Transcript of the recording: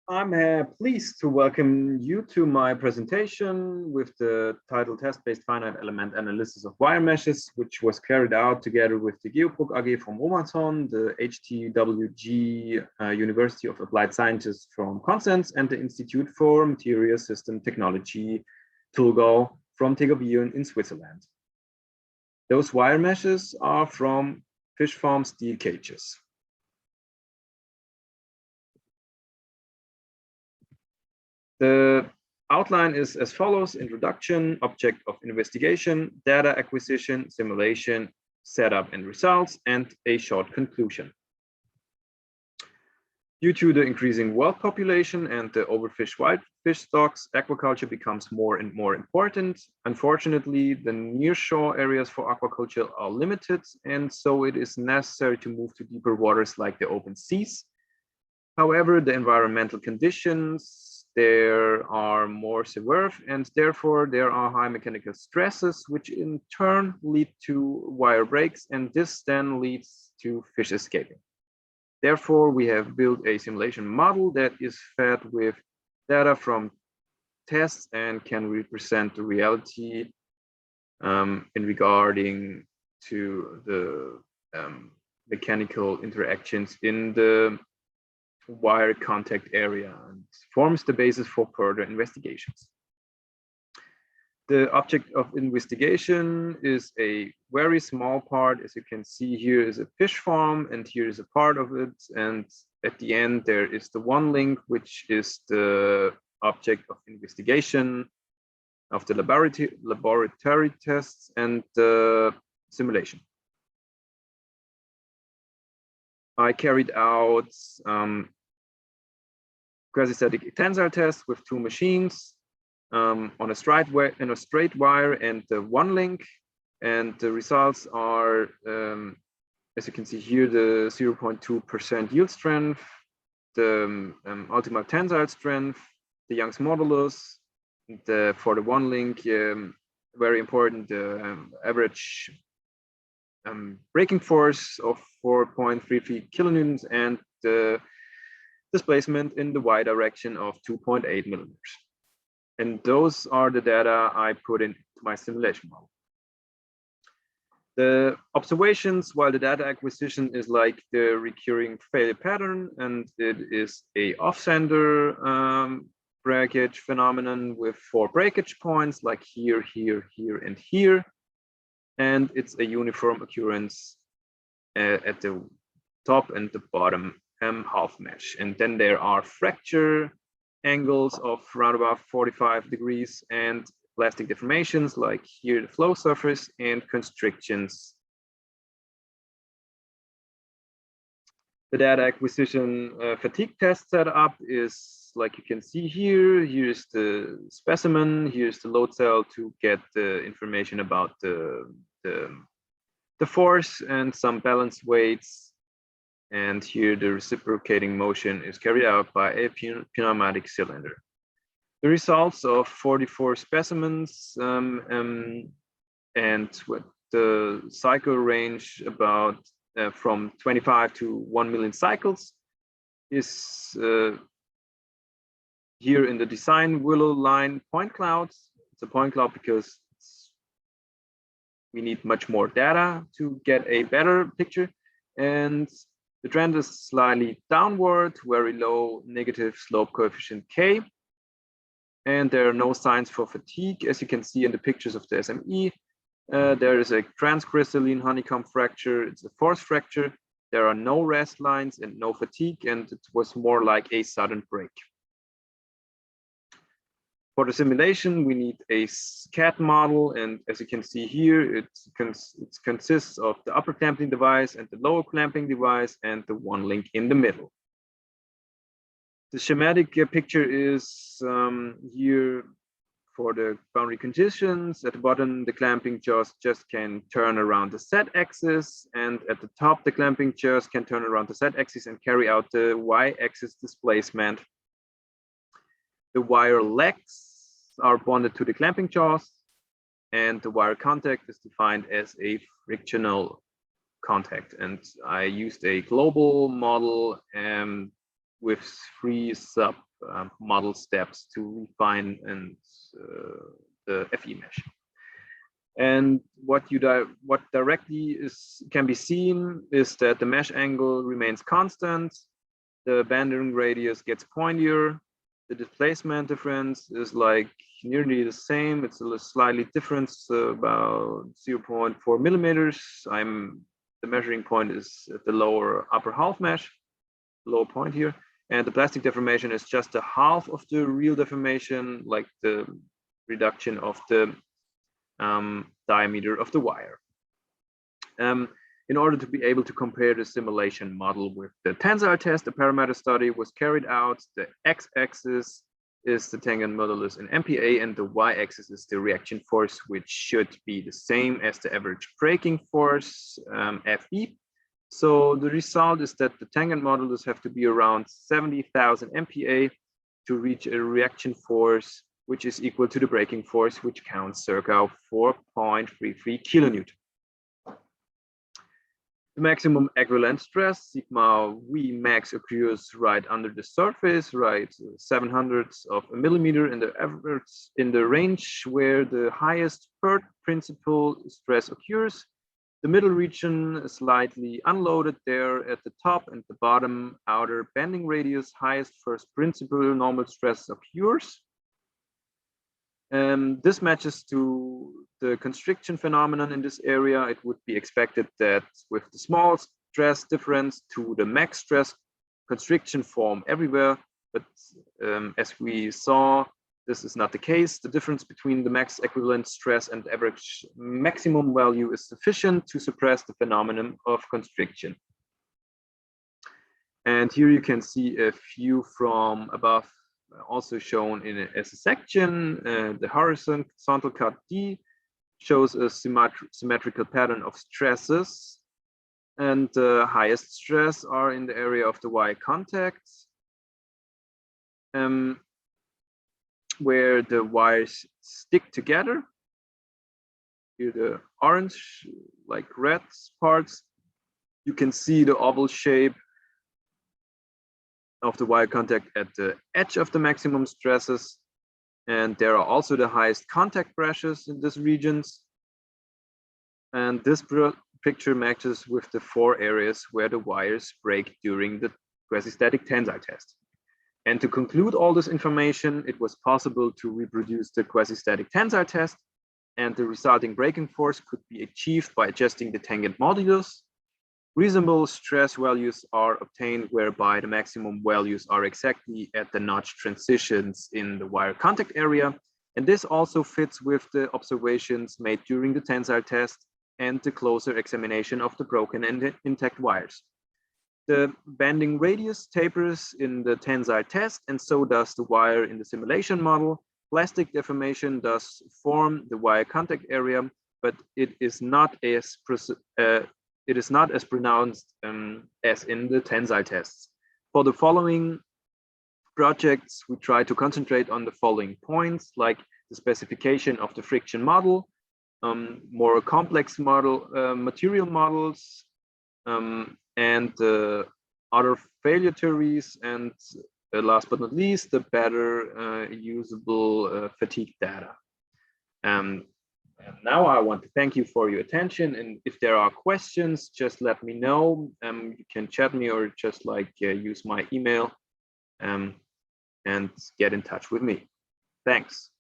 I'm pleased to welcome you to my presentation with the title Test-Based Finite Element Analysis of Wire Meshes, which was carried out together with the Geobrook AG from Romanshorn, the HTWG University of Applied Sciences from Konstanz, and the Institute for Material System Technology, Thurgau from Tegobion in Switzerland. Those wire meshes are from fish farm steel cages. The outline is as follows: introduction, object of investigation, data acquisition, simulation, setup and results, and a short conclusion. Due to the increasing world population and the overfished whitefish stocks, aquaculture becomes more and more important. Unfortunately, the nearshore areas for aquaculture are limited, and so it is necessary to move to deeper waters like the open seas. However, the environmental conditions there are more severe, and therefore there are high mechanical stresses, which in turn lead to wire breaks, and this then leads to fish escaping. Therefore, we have built a simulation model that is fed with data from tests and can represent the reality in regarding to the mechanical interactions in the wire contact area, and forms the basis for further investigations. The object of investigation is a very small part. As you can see, here is a fish farm, and here is a part of it. And at the end, there is the one link, which is the object of investigation of the laboratory tests and the simulation. I carried out quasi-static tensile tests with two machines on a straight wire and the one link, and the results are, as you can see here, the 0.2% yield strength, the ultimate tensile strength, the Young's modulus, for the one link, very important, the average braking force of 4.33 kilonewtons, and the displacement in the y direction of 2.8 millimeters. And those are the data I put into my simulation model. The observations, while the data acquisition is like the recurring failure pattern, and it is a off-center breakage phenomenon with 4 breakage points, like here, here, here, and here. And it's a uniform occurrence at the top and the bottom half mesh. And then there are fracture angles of around about 45 degrees and plastic deformations, like here the flow surface, and constrictions. The data acquisition fatigue test setup is like you can see here. Here's the specimen, here's the load cell to get the information about the force and some balance weights. And here the reciprocating motion is carried out by a pneumatic cylinder. The results of 44 specimens and with the cycle range about from 25 to 1 million cycles is here in the design willow line point cloud. It's a point cloud because we need much more data to get a better picture. And the trend is slightly downward, very low negative slope coefficient K. And there are no signs for fatigue. As you can see in the pictures of the SME, there is a transcrystalline honeycomb fracture. It's a force fracture. There are no rest lines and no fatigue, and it was more like a sudden break. For the simulation, we need a CAD model, and as you can see here, it consists of the upper clamping device and the lower clamping device and the one link in the middle. The schematic picture is here for the boundary conditions. At the bottom, the clamping jaws just can turn around the z-axis, and at the top, the clamping jaws can turn around the z-axis and carry out the y-axis displacement. The wire legs are bonded to the clamping jaws, and the wire contact is defined as a frictional contact. And I used a global model with 3 model steps to refine and the FE mesh. And what directly can be seen is that the mesh angle remains constant, the banding radius gets pointier, the displacement difference is like nearly the same. It's a slightly difference, about 0.4 millimeters. The measuring point is at the lower upper half mesh, lower point here, and the plastic deformation is just a half of the real deformation, like the reduction of the diameter of the wire. In order to be able to compare the simulation model with the tensile test, a parameter study was carried out. The x-axis is the tangent modulus in MPa, and the y-axis is the reaction force, which should be the same as the average braking force, Fe. So the result is that the tangent modulus have to be around 70,000 MPa to reach a reaction force which is equal to the braking force, which counts circa 4.33 kilonewton. The maximum equivalent stress, sigma V max, occurs right under the surface, right 0.07 of a millimeter in the average in the range where the highest per principal stress occurs. The middle region is slightly unloaded there at the top, and the bottom outer bending radius highest first principal normal stress occurs. This matches to the constriction phenomenon in this area. It would be expected that with the small stress difference to the max stress, constriction form everywhere, but as we saw, this is not the case. The difference between the max equivalent stress and average maximum value is sufficient to suppress the phenomenon of constriction. And here you can see a view from above, also shown as a section. The horizontal cut D shows a symmetrical pattern of stresses, and the highest stress are in the area of the Y contact, where the wires stick together. Here the orange, like red parts. You can see the oval shape of the wire contact at the edge of the maximum stresses, and there are also the highest contact pressures in these regions. And this picture matches with the 4 areas where the wires break during the quasi-static tensile test. And to conclude all this information, it was possible to reproduce the quasi-static tensile test, and the resulting braking force could be achieved by adjusting the tangent modulus. Reasonable stress values are obtained whereby the maximum values are exactly at the notch transitions in the wire contact area. And this also fits with the observations made during the tensile test and the closer examination of the broken and intact wires. The bending radius tapers in the tensile test, and so does the wire in the simulation model. Plastic deformation does form the wire contact area, but it is not as pronounced as in the tensile tests. For the following projects, we try to concentrate on the following points, like the specification of the friction model, more complex material models, and other failure theories, and last but not least, the better usable fatigue data. And now I want to thank you for your attention, and if there are questions, just let me know. You can chat me or just use my email and get in touch with me. Thanks.